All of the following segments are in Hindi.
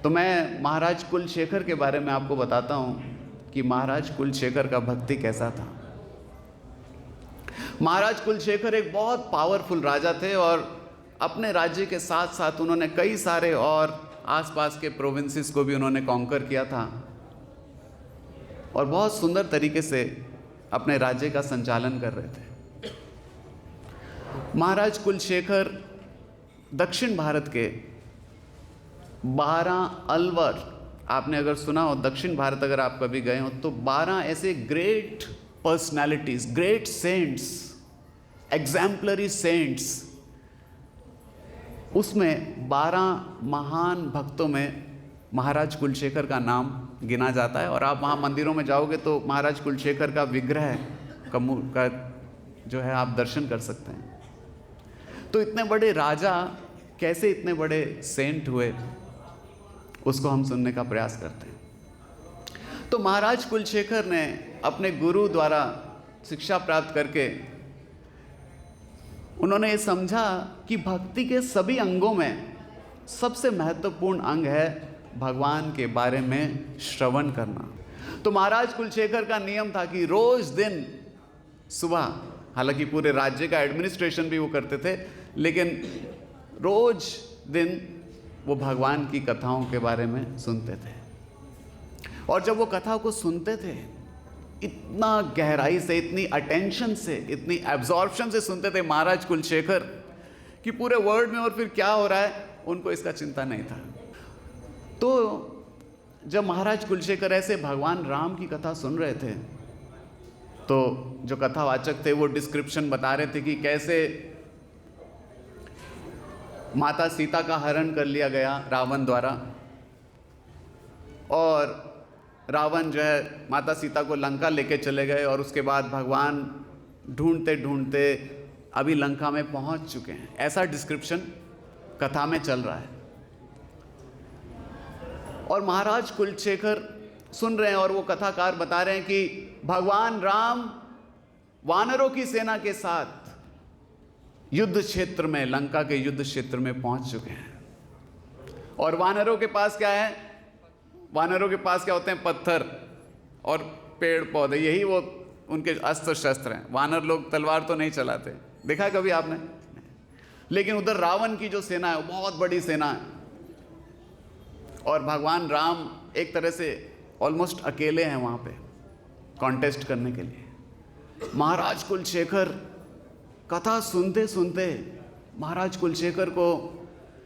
तो मैं महाराज कुलशेखर के बारे में आपको बताता हूँ कि महाराज कुलशेखर का भक्ति कैसा था। महाराज कुलशेखर एक बहुत पावरफुल राजा थे और अपने राज्य के साथ साथ उन्होंने कई सारे और आसपास के प्रोविंसेस को भी उन्होंने कॉन्कर किया था और बहुत सुंदर तरीके से अपने राज्य का संचालन कर रहे थे। महाराज कुलशेखर दक्षिण भारत के 12 अलवर, आपने अगर सुना हो, दक्षिण भारत अगर आप कभी गए हो तो 12 ऐसे great personalities, great saints, exemplary saints, उसमें 12 महान भक्तों में महाराज कुलशेखर का नाम गिना जाता है। और आप वहाँ मंदिरों में जाओगे तो महाराज कुलशेखर का विग्रह का जो है आप दर्शन कर सकते हैं। तो इतने बड़े राजा कैसे इतने बड़े सेंट हुए, उसको हम सुनने का प्रयास करते हैं। तो महाराज कुलशेखर ने अपने गुरु द्वारा शिक्षा प्राप्त करके उन्होंने ये समझा कि भक्ति के सभी अंगों में सबसे महत्वपूर्ण अंग है भगवान के बारे में श्रवण करना। तो महाराज कुलशेखर का नियम था कि रोज दिन सुबह, हालांकि पूरे राज्य का एडमिनिस्ट्रेशन भी वो करते थे, लेकिन रोज दिन वो भगवान की कथाओं के बारे में सुनते थे। और जब वो कथा को सुनते थे, इतना गहराई से, इतनी अटेंशन से, इतनी एब्जॉर्प्शन से सुनते थे महाराज कुलशेखर कि पूरे वर्ल्ड में और फिर क्या हो रहा है उनको इसका चिंता नहीं था। तो जब महाराज कुलशेखर ऐसे भगवान राम की कथा सुन रहे थे तो जो कथावाचक थे वो डिस्क्रिप्शन बता रहे थे कि कैसे माता सीता का हरण कर लिया गया रावण द्वारा, और रावण जो है माता सीता को लंका लेके चले गए और उसके बाद भगवान ढूंढते ढूंढते अभी लंका में पहुंच चुके हैं। ऐसा डिस्क्रिप्शन कथा में चल रहा है और महाराज कुलशेखर सुन रहे हैं और वो कथाकार बता रहे हैं कि भगवान राम वानरों की सेना के साथ युद्ध क्षेत्र में, लंका के युद्ध क्षेत्र में पहुंच चुके हैं। और वानरों के पास क्या है? वानरों के पास क्या होते हैं? पत्थर और पेड़ पौधे, यही वो उनके अस्त्र शस्त्र हैं। वानर लोग तलवार तो नहीं चलाते, देखा है कभी आपने? लेकिन उधर रावण की जो सेना है वो बहुत बड़ी सेना है और भगवान राम एक तरह से ऑलमोस्ट अकेले हैं वहाँ पे कॉन्टेस्ट करने के लिए। महाराज कुलशेखर कथा सुनते सुनते महाराज कुलशेखर को,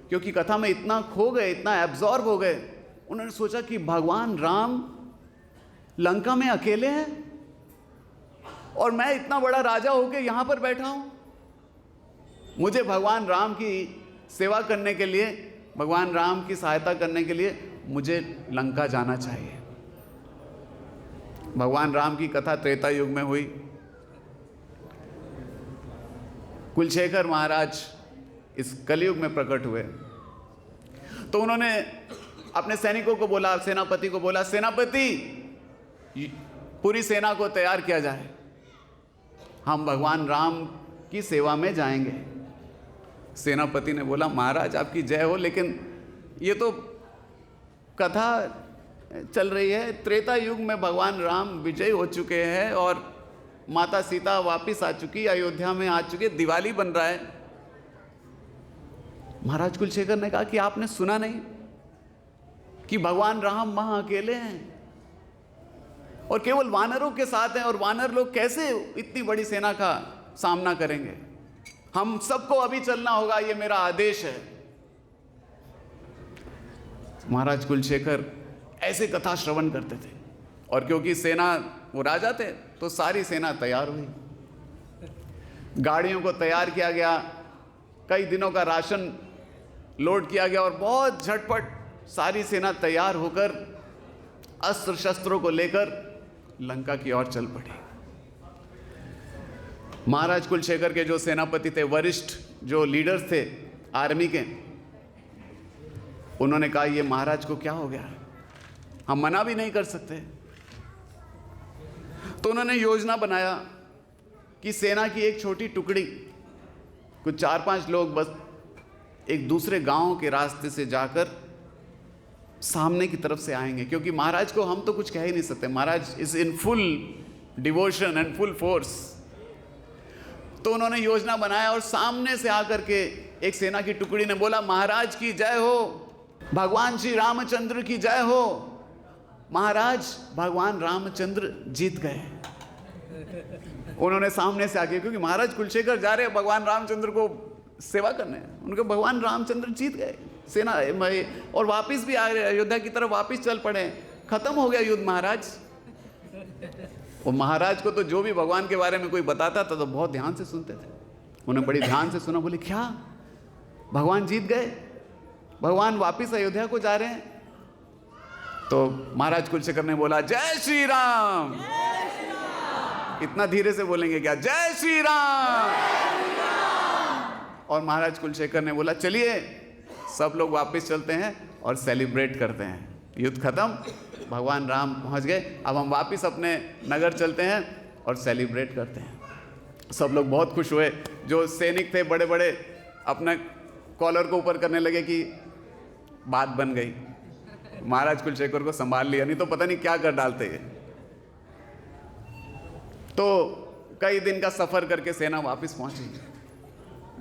क्योंकि कथा में इतना खो गए, इतना एब्जॉर्ब हो गए, उन्होंने सोचा कि भगवान राम लंका में अकेले हैं और मैं इतना बड़ा राजा होकर यहाँ पर बैठा हूँ। मुझे भगवान राम की सेवा करने के लिए, भगवान राम की सहायता करने के लिए मुझे लंका जाना चाहिए। भगवान राम की कथा त्रेता युग में हुई। कुलशेखर महाराज इस कलयुग में प्रकट हुए तो उन्होंने अपने सैनिकों को बोला, सेनापति को बोला, सेनापति पूरी सेना को तैयार किया जाए, हम भगवान राम की सेवा में जाएंगे। सेनापति ने बोला, महाराज आपकी जय हो, लेकिन ये तो कथा चल रही है, त्रेता युग में भगवान राम विजय हो चुके हैं और माता सीता वापस आ चुकी, अयोध्या में आ चुकी, दिवाली बन रहा है। महाराज कुलशेखर ने कहा कि आपने सुना नहीं कि भगवान राम वहां अकेले हैं और केवल वानरों के साथ हैं, और वानर लोग कैसे इतनी बड़ी सेना का सामना करेंगे? हम सबको अभी चलना होगा, ये मेरा आदेश है। महाराज कुलशेखर ऐसे कथा श्रवण करते थे और क्योंकि सेना, वो राजा थे, तो सारी सेना तैयार हुई, गाड़ियों को तैयार किया गया, कई दिनों का राशन लोड किया गया और बहुत झटपट सारी सेना तैयार होकर अस्त्र शस्त्रों को लेकर लंका की ओर चल पड़ी। महाराज कुलशेखर के जो सेनापति थे, वरिष्ठ जो लीडर्स थे आर्मी के, उन्होंने कहा ये महाराज को क्या हो गया, हम मना भी नहीं कर सकते। तो उन्होंने योजना बनाया कि सेना की एक छोटी टुकड़ी, कुछ 4-5 लोग बस एक दूसरे गांव के रास्ते से जाकर सामने की तरफ से आएंगे, क्योंकि महाराज को हम तो कुछ कह ही नहीं सकते, Maharaj is in full devotion and full force. तो उन्होंने योजना बनाया और सामने से आकर के एक सेना की टुकड़ी ने बोला, महाराज की जय हो, भगवान श्री रामचंद्र की जय हो। महाराज भगवान रामचंद्र जीत गए। उन्होंने सामने से आके, क्योंकि महाराज कुलशेखर जा रहे हैं भगवान रामचंद्र को सेवा करने, उनके भगवान रामचंद्र जीत गए सेना, और वापिस भी आ गए अयोध्या की तरफ, वापिस चल पड़े, खत्म हो गया युद्ध महाराज। और महाराज को तो जो भी भगवान के बारे में कोई बताता था तो बहुत ध्यान से सुनते थे। उन्हें बड़ी ध्यान से सुना, बोले क्या भगवान जीत गए, भगवान वापिस अयोध्या को जा रहे हैं। तो महाराज कुलशेखर ने बोला, जय श्री राम। इतना धीरे से बोलेंगे क्या, जय श्री राम। और महाराज कुलशेखर ने बोला, चलिए सब लोग वापस चलते हैं और सेलिब्रेट करते हैं, युद्ध खत्म, भगवान राम पहुंच गए, अब हम वापस अपने नगर चलते हैं और सेलिब्रेट करते हैं। सब लोग बहुत खुश हुए। जो सैनिक थे बड़े बड़े अपना कॉलर को ऊपर करने लगे कि बात बन गई, महाराज कुलशेखर को संभाल लिया, नहीं तो पता नहीं क्या कर डालते ये। तो कई दिन का सफर करके सेना वापस पहुंची,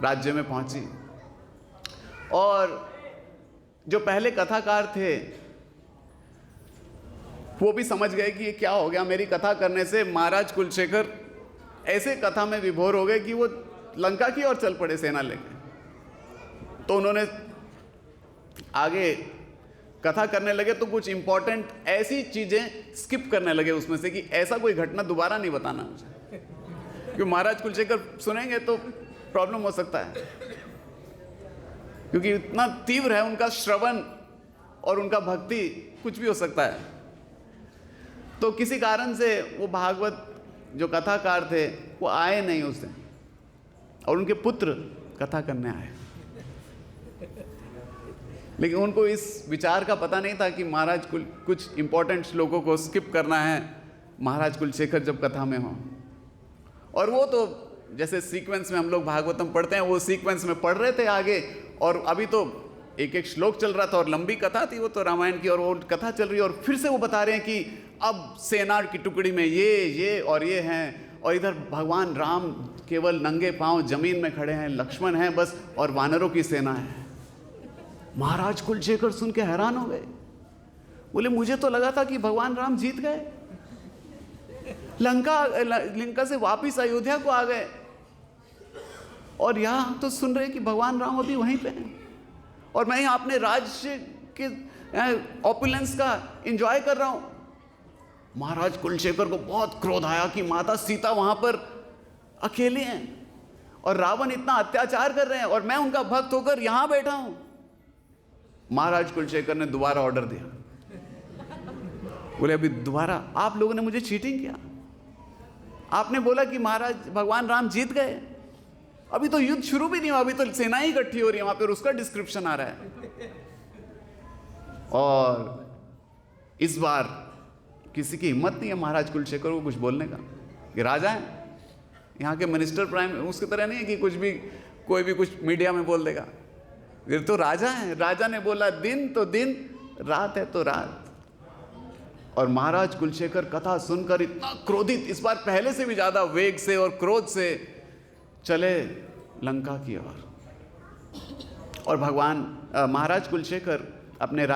राज्य में पहुंची, और जो पहले कथाकार थे वो भी समझ गए कि ये क्या हो गया, मेरी कथा करने से महाराज कुलशेखर ऐसे कथा में विभोर हो गए कि वो लंका की ओर चल पड़े सेना लेके। तो उन्होंने आगे कथा करने लगे तो कुछ इंपॉर्टेंट ऐसी चीजें स्किप करने लगे उसमें से, कि ऐसा कोई घटना दोबारा नहीं बताना मुझे, क्योंकि महाराज कुलशेखर सुनेंगे तो प्रॉब्लम हो सकता है, क्योंकि इतना तीव्र है उनका श्रवण और उनका भक्ति, कुछ भी हो सकता है। तो किसी कारण से वो भागवत जो कथाकार थे वो आए नहीं उस दिन, और उनके पुत्र कथा करने आए, लेकिन उनको इस विचार का पता नहीं था कि महाराज कुछ इंपॉर्टेंट श्लोकों को स्किप करना है महाराज कुलशेखर जब कथा में हो। और वो तो जैसे सीक्वेंस में हम लोग भागवतम पढ़ते हैं, वो सीक्वेंस में पढ़ रहे थे आगे, और अभी तो एक एक श्लोक चल रहा था और लंबी कथा थी वो तो रामायण की, और वो कथा चल रही है, और फिर से वो बता रहे हैं कि अब सेना की टुकड़ी में ये और ये हैं, और इधर भगवान राम केवल नंगे पांव जमीन में खड़े हैं, लक्ष्मण हैं बस, और वानरों की सेना है। महाराज कुलशेखर सुन के हैरान हो गए, बोले मुझे तो लगा था कि भगवान राम जीत गए, लंका से वापिस अयोध्या को आ गए, और यहां तो सुन रहे कि भगवान राम अभी वहीं पे हैं, और मैं यहां अपने राज्य के ऑपुलेंस का एंजॉय कर रहा हूं। महाराज कुलशेखर को बहुत क्रोध आया कि माता सीता वहां पर अकेले हैं और रावण इतना अत्याचार कर रहे हैं, और मैं उनका भक्त होकर यहां बैठा हूं। महाराज कुलशेखर ने दोबारा ऑर्डर दिया, बोले अभी दोबारा आप लोगों ने मुझे चीटिंग किया, आपने बोला कि महाराज भगवान राम जीत गए, अभी तो युद्ध शुरू भी नहीं हुआ, अभी तो सेना ही इकट्ठी हो रही है, वहां पर उसका डिस्क्रिप्शन आ रहा है। और इस बार किसी की हिम्मत नहीं है महाराज कुलशेखर को कुछ बोलने का, कि राजा है, यहाँ के मिनिस्टर प्राइम उसकी तरह नहीं है कि कुछ भी कोई भी कुछ मीडिया में बोल देगा, ये तो राजा है, राजा ने बोला दिन तो दिन, रात है तो रात। और महाराज कुलशेखर कथा सुनकर इतना क्रोधित, इस बार पहले से भी ज्यादा वेग से और क्रोध से चले लंका की ओर। और भगवान महाराज कुलशेखर अपने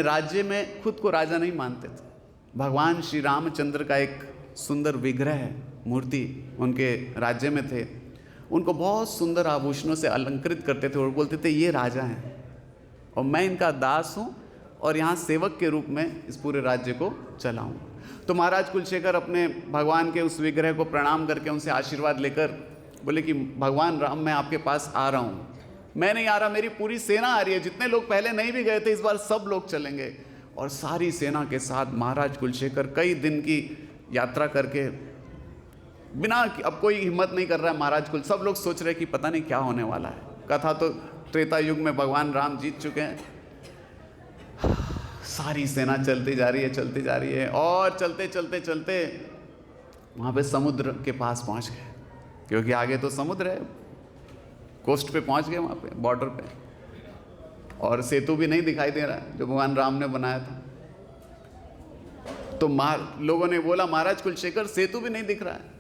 राज्य में खुद को राजा नहीं मानते थे। भगवान श्री रामचंद्र का एक सुंदर विग्रह मूर्ति उनके राज्य में थे, उनको बहुत सुंदर आभूषणों से अलंकृत करते थे और बोलते थे ये राजा हैं और मैं इनका दास हूँ और यहाँ सेवक के रूप में इस पूरे राज्य को चलाऊँगा। तो महाराज कुलशेखर अपने भगवान के उस विग्रह को प्रणाम करके उनसे आशीर्वाद लेकर बोले कि भगवान राम मैं आपके पास आ रहा हूँ, मैं नहीं आ रहा, मेरी पूरी सेना आ रही है, जितने लोग पहले नहीं भी गए थे इस बार सब लोग चलेंगे। और सारी सेना के साथ महाराज कुलशेखर कई दिन की यात्रा करके बिना, अब कोई हिम्मत नहीं कर रहा है महाराज कुल, सब लोग सोच रहे कि पता नहीं क्या होने वाला है। कथा तो त्रेता युग में भगवान राम जीत चुके हैं। सारी सेना चलती जा रही है और चलते चलते चलते वहाँ पे समुद्र के पास पहुँच गए, क्योंकि आगे तो समुद्र है, कोस्ट पे पहुँच गए, वहाँ पे बॉर्डर पे। और सेतु भी नहीं दिखाई दे रहा है जो भगवान राम ने बनाया था। तो लोगों ने बोला महाराज कुलशेखर सेतु भी नहीं दिख रहा है।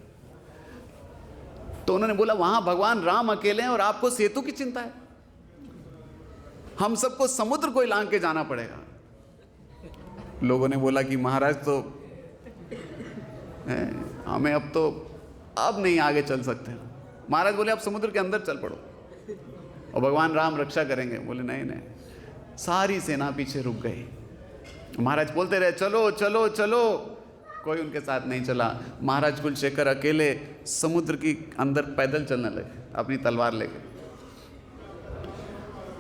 तो उन्होंने बोला वहां भगवान राम अकेले हैं और आपको सेतु की चिंता है, हम सबको समुद्र को लांघ के जाना पड़ेगा। लोगों ने बोला कि महाराज तो हमें अब नहीं आगे चल सकते। महाराज बोले आप समुद्र के अंदर चल पड़ो और भगवान राम रक्षा करेंगे। बोले नहीं नहीं। सारी सेना पीछे रुक गई। महाराज बोलते रहे चलो चलो चलो, कोई उनके साथ नहीं चला। महाराज कुलशेखर अकेले समुद्र की अंदर पैदल चलने लगे अपनी तलवार लेके।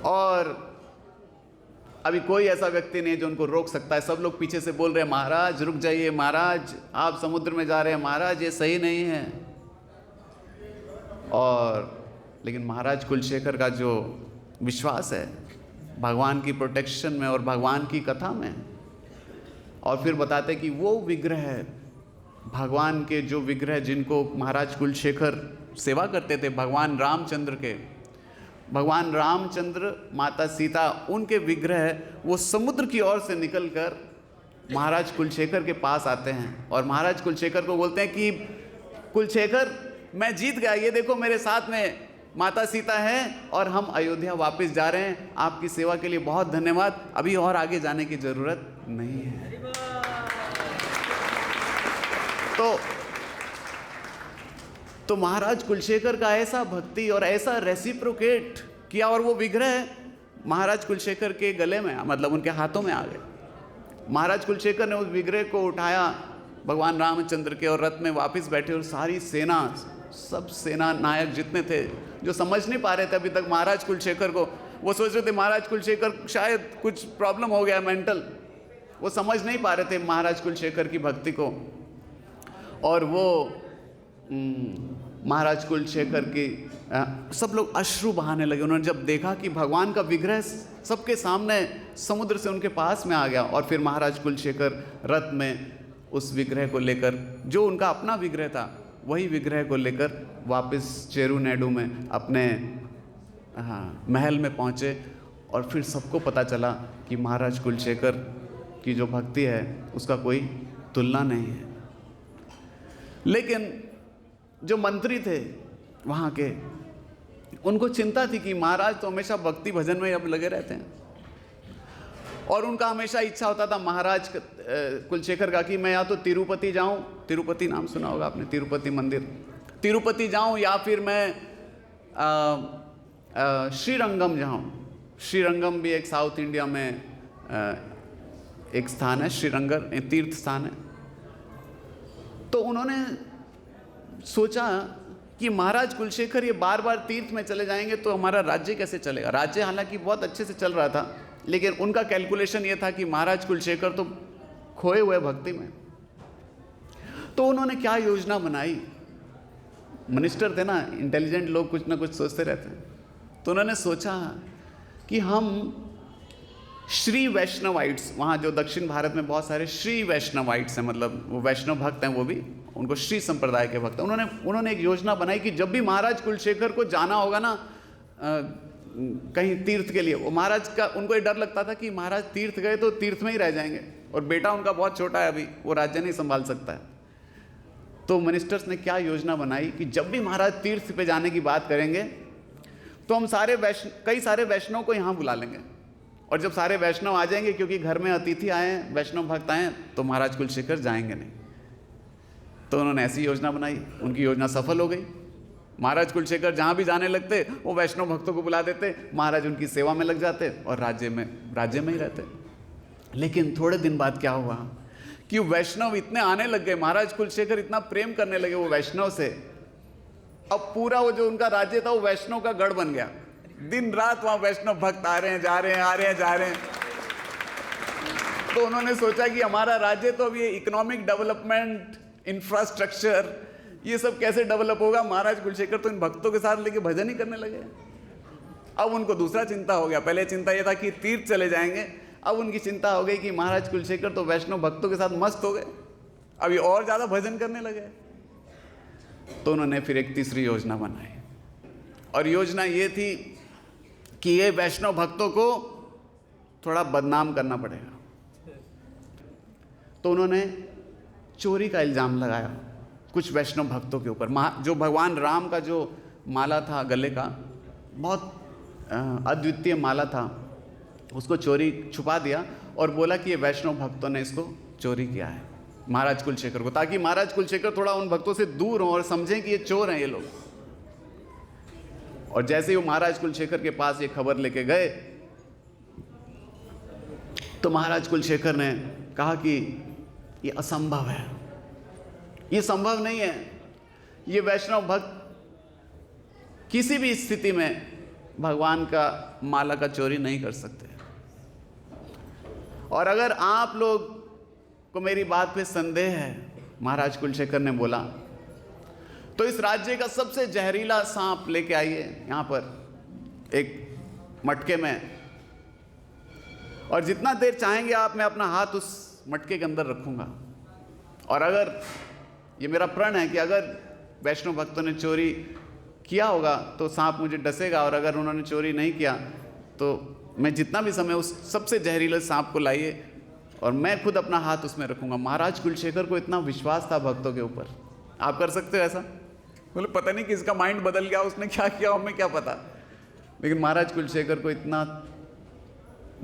और अभी कोई ऐसा व्यक्ति नहीं है जो उनको रोक सकता है। सब लोग पीछे से बोल रहे हैं महाराज रुक जाइए, महाराज आप समुद्र में जा रहे हैं, महाराज ये सही नहीं है। और लेकिन महाराज कुलशेखर का जो विश्वास है भगवान की प्रोटेक्शन में और भगवान की कथा में, और फिर बताते कि वो विग्रह भगवान के जो विग्रह जिनको महाराज कुलशेखर सेवा करते थे भगवान रामचंद्र के, भगवान रामचंद्र माता सीता उनके विग्रह वो समुद्र की ओर से निकलकर महाराज कुलशेखर के पास आते हैं और महाराज कुलशेखर को बोलते हैं कि कुलशेखर मैं जीत गया, ये देखो मेरे साथ में माता सीता है और हम अयोध्या वापस जा रहे हैं। आपकी सेवा के लिए बहुत धन्यवाद, अभी और आगे जाने की जरूरत नहीं है। तो महाराज कुलशेखर का ऐसा भक्ति और ऐसा रेसिप्रोकेट किया और वो विग्रह महाराज कुलशेखर के गले में मतलब उनके हाथों में आ गए। महाराज कुलशेखर ने उस विग्रह को उठाया भगवान रामचंद्र के और रथ में वापस बैठे और सारी सेना सब सेना नायक जितने थे जो समझ नहीं पा रहे थे अभी तक महाराज कुलशेखर को, वो सोच रहे थे महाराज कुलशेखर शायद कुछ प्रॉब्लम हो गया मेंटल, वो समझ नहीं पा रहे थे महाराज कुलशेखर की भक्ति को। और वो महाराज कुलशेखर की सब लोग अश्रु बहाने लगे। उन्होंने जब देखा कि भगवान का विग्रह सबके सामने समुद्र से उनके पास में आ गया और फिर महाराज कुलशेखर रथ में उस विग्रह को लेकर, जो उनका अपना विग्रह था वही विग्रह को लेकर वापस चेरुनेडु में अपने महल में पहुँचे। और फिर सबको पता चला कि महाराज कुलशेखर की जो भक्ति है उसका कोई तुलना नहीं है। लेकिन जो मंत्री थे वहाँ के, उनको चिंता थी कि महाराज तो हमेशा भक्ति भजन में अब लगे रहते हैं और उनका हमेशा इच्छा होता था महाराज कुलशेखर का कि मैं या तो तिरुपति जाऊं, तिरुपति नाम सुना होगा आपने, तिरुपति मंदिर, तिरुपति जाऊं या फिर मैं श्रीरंगम जाऊं। श्रीरंगम भी एक साउथ इंडिया में एक स्थान है, श्रीरंगम एक तीर्थ स्थान है। तो उन्होंने सोचा कि महाराज कुलशेखर ये बार बार तीर्थ में चले जाएंगे तो हमारा राज्य कैसे चलेगा। राज्य हालांकि बहुत अच्छे से चल रहा था लेकिन उनका कैलकुलेशन ये था कि महाराज कुलशेखर तो खोए हुए भक्ति में। तो उन्होंने क्या योजना बनाई, मिनिस्टर थे ना, इंटेलिजेंट लोग कुछ ना कुछ सोचते रहते हैं। तो उन्होंने सोचा कि हम श्री वैष्णवाइट्स, वहाँ जो दक्षिण भारत में बहुत सारे श्री वैष्णवाइट्स हैं, मतलब वो वैष्णव भक्त हैं, वो भी उनको श्री संप्रदाय के भक्त हैं। उन्होंने एक योजना बनाई कि जब भी महाराज कुलशेखर को जाना होगा ना कहीं तीर्थ के लिए, वो महाराज का उनको ये डर लगता था कि महाराज तीर्थ गए तो तीर्थ में ही रह जाएंगे और बेटा उनका बहुत छोटा है, अभी वो राज्य नहीं संभाल सकता है। तो मिनिस्टर्स ने क्या योजना बनाई कि जब भी महाराज तीर्थ पे जाने की बात करेंगे तो हम कई सारे वैष्णव को यहाँ बुला लेंगे और जब सारे वैष्णव आ जाएंगे, क्योंकि घर में अतिथि आए हैं, वैष्णव भक्त आए हैं, तो महाराज कुलशेखर जाएंगे नहीं। तो उन्होंने ऐसी योजना बनाई, उनकी योजना सफल हो गई। महाराज कुलशेखर जहाँ भी जाने लगते वो वैष्णव भक्तों को बुला देते, महाराज उनकी सेवा में लग जाते और राज्य में ही रहते। लेकिन थोड़े दिन बाद क्या हुआ कि वैष्णव इतने आने लग गए, महाराज कुलशेखर इतना प्रेम करने लगे वो वैष्णव से, अब पूरा वो जो उनका राज्य था वो वैष्णव का गढ़ बन गया। दिन रात वहाँ वैष्णव भक्त आ रहे हैं, जा रहे हैं, आ रहे हैं, जा रहे हैं। तो उन्होंने सोचा कि हमारा राज्य तो अब ये इकोनॉमिक डेवलपमेंट, इंफ्रास्ट्रक्चर, ये सब कैसे डेवलप होगा। महाराज कुलशेखर तो इन भक्तों के साथ लेके भजन ही करने लगे। अब उनको दूसरा चिंता हो गया। पहले चिंता ये था कि तीर्थ चले जाएंगे, अब उनकी चिंता हो गई कि महाराज कुलशेखर तो वैष्णव भक्तों के साथ मस्त हो गए, अब ये और ज़्यादा भजन करने लगे। तो उन्होंने फिर एक तीसरी योजना बनाई और योजना ये थी कि ये वैष्णव भक्तों को थोड़ा बदनाम करना पड़ेगा। तो उन्होंने चोरी का इल्ज़ाम लगाया कुछ वैष्णव भक्तों के ऊपर। जो भगवान राम का जो माला था गले का, बहुत अद्वितीय माला था, उसको चोरी छुपा दिया और बोला कि ये वैष्णव भक्तों ने इसको चोरी किया है महाराज कुलशेखर को, ताकि महाराज कुलशेखर थोड़ा उन भक्तों से दूर हों और समझें कि ये चोर हैं ये लोग। और जैसे ही वो महाराज कुलशेखर के पास ये खबर लेके गए तो महाराज कुलशेखर ने कहा कि ये असंभव है, ये संभव नहीं है, ये वैष्णव भक्त किसी भी स्थिति में भगवान का माला का चोरी नहीं कर सकते। और अगर आप लोग को मेरी बात पे संदेह है, महाराज कुलशेखर ने बोला, तो इस राज्य का सबसे जहरीला सांप लेके आइए यहाँ पर एक मटके में, और जितना देर चाहेंगे आप, मैं अपना हाथ उस मटके के अंदर रखूँगा। और अगर ये मेरा प्रण है कि अगर वैष्णव भक्तों ने चोरी किया होगा तो सांप मुझे डसेगा, और अगर उन्होंने चोरी नहीं किया तो मैं जितना भी समय उस सबसे जहरीले सांप को लाइए और मैं खुद अपना हाथ उसमें रखूँगा। महाराज कुलशेखर को इतना विश्वास था भक्तों के ऊपर। आप कर सकते हो ऐसा? बोले पता नहीं किसका माइंड बदल गया, उसने क्या किया हमें क्या पता, लेकिन महाराज कुलशेखर को इतना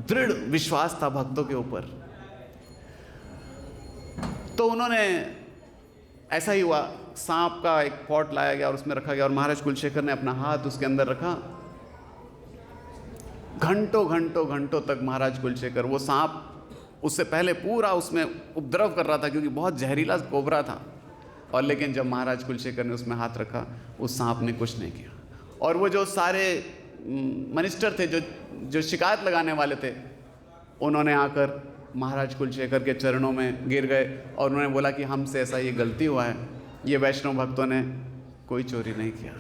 दृढ़ विश्वास था भक्तों के ऊपर। तो उन्होंने, ऐसा ही हुआ, सांप का एक पॉट लाया गया और उसमें रखा गया और महाराज कुलशेखर ने अपना हाथ उसके अंदर रखा। घंटों घंटों घंटों तक महाराज कुलशेखर, वो सांप उससे पहले पूरा उसमें उपद्रव कर रहा था क्योंकि बहुत जहरीला कोबरा था, और लेकिन जब महाराज कुलशेखर ने उसमें हाथ रखा उस सांप ने कुछ नहीं किया। और वो जो सारे मिनिस्टर थे जो शिकायत लगाने वाले थे, उन्होंने आकर महाराज कुलशेखर के चरणों में गिर गए और उन्होंने बोला कि हमसे ऐसा ये गलती हुआ है, ये वैष्णव भक्तों ने कोई चोरी नहीं किया।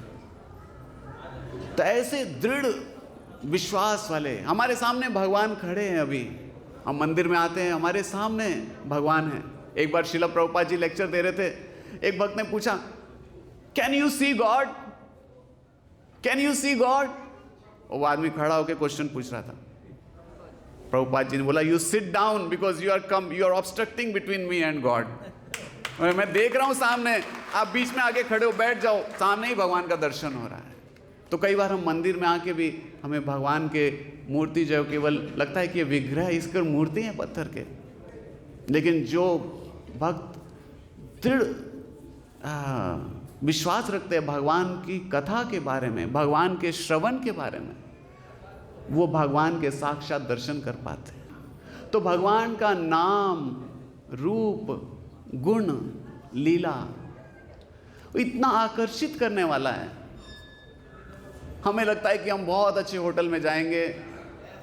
तो ऐसे दृढ़ विश्वास वाले हमारे सामने भगवान खड़े हैं। अभी हम मंदिर में आते हैं, हमारे सामने भगवान है। एक बार श्रील प्रभुपाद जी लेक्चर दे रहे थे, एक भक्त ने पूछा, can you see God, can you see God? वो आदमी खड़ा होकर क्वेश्चन पूछ रहा था। प्रभुपाद जी ने बोला, you sit down because you are obstructing between me and God. मैं देख रहा हूं सामने, आप बीच में आके खड़े हो, बैठ जाओ, सामने ही भगवान का दर्शन हो रहा है। तो कई बार हम मंदिर में आके भी हमें भगवान के मूर्ति जो केवल लगता है कि ये विग्रह, इसके मूर्ति हैं पत्थर के, लेकिन जो भक्त दृढ़ विश्वास रखते हैं भगवान की कथा के बारे में, भगवान के श्रवण के बारे में, वो भगवान के साक्षात दर्शन कर पाते हैं। तो भगवान का नाम, रूप, गुण, लीला इतना आकर्षित करने वाला है। हमें लगता है कि हम बहुत अच्छे होटल में जाएंगे,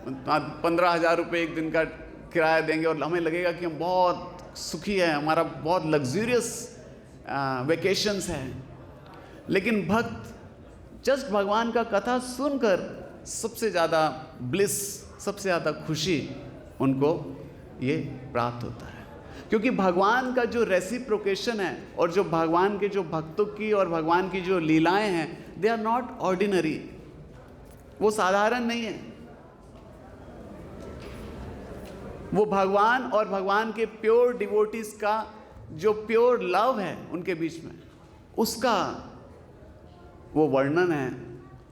15,000 रुपये एक दिन का किराया देंगे और हमें लगेगा कि हम बहुत सुखी हैं, हमारा बहुत लग्जूरियस वेकेशंस हैं। लेकिन भक्त जस्ट भगवान का कथा सुनकर सबसे ज़्यादा ब्लिस, सबसे ज़्यादा खुशी उनको ये प्राप्त होता है, क्योंकि भगवान का जो रेसिप्रोकेशन है और जो भगवान के जो भक्तों की और भगवान की जो लीलाएं हैं, दे आर नॉट ऑर्डिनरी, वो साधारण नहीं है। वो भगवान और भगवान के प्योर डिवोटीज का जो प्योर लव है उनके बीच में, उसका वो वर्णन है।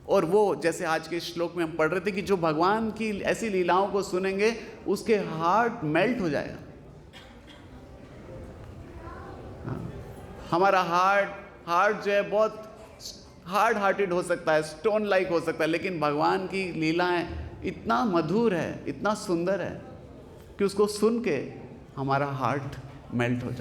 और वो जैसे आज के श्लोक में हम पढ़ रहे थे कि जो भगवान की ऐसी लीलाओं को सुनेंगे उसके हार्ट मेल्ट हो जाएगा। हमारा हार्ट जो है बहुत हार्ड हार्टेड हो सकता है, स्टोन लाइक हो सकता है, लेकिन भगवान की लीलाएं इतना मधुर है, इतना सुंदर है कि उसको सुन के हमारा हार्ट मेल्ट हो जाए।